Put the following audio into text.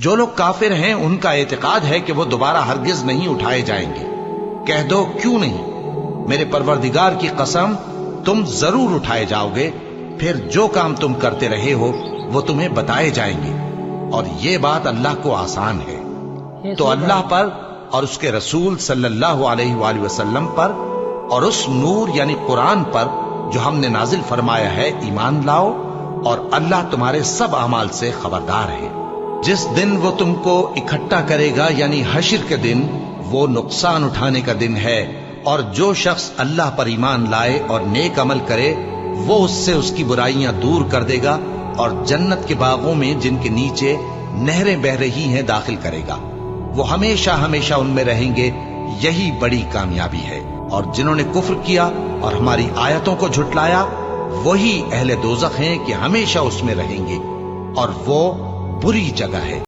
جو لوگ کافر ہیں ان کا اعتقاد ہے کہ وہ دوبارہ ہرگز نہیں اٹھائے جائیں گے۔ کہہ دو کیوں نہیں، میرے پروردگار کی قسم تم ضرور اٹھائے جاؤ گے، پھر جو کام تم کرتے رہے ہو وہ تمہیں بتائے جائیں گے، اور یہ بات اللہ کو آسان ہے۔ تو اللہ پر اور اس کے رسول صلی اللہ علیہ وآلہ وسلم پر اور اس نور یعنی قرآن پر جو ہم نے نازل فرمایا ہے ایمان لاؤ، اور اللہ تمہارے سب اعمال سے خبردار ہے۔ جس دن وہ تم کو اکٹھا کرے گا یعنی حشر کے دن، وہ نقصان اٹھانے کا دن ہے، اور جو شخص اللہ پر ایمان لائے اور نیک عمل کرے وہ اس سے اس کی برائیاں دور کر دے گا اور جنت کے باغوں میں جن کے نیچے نہریں بہ رہی ہیں داخل کرے گا، وہ ہمیشہ ہمیشہ ان میں رہیں گے، یہی بڑی کامیابی ہے۔ اور جنہوں نے کفر کیا اور ہماری آیتوں کو جھٹلایا وہی اہل دوزخ ہیں کہ ہمیشہ اس میں رہیں گے، اور وہ بری جگہ ہے۔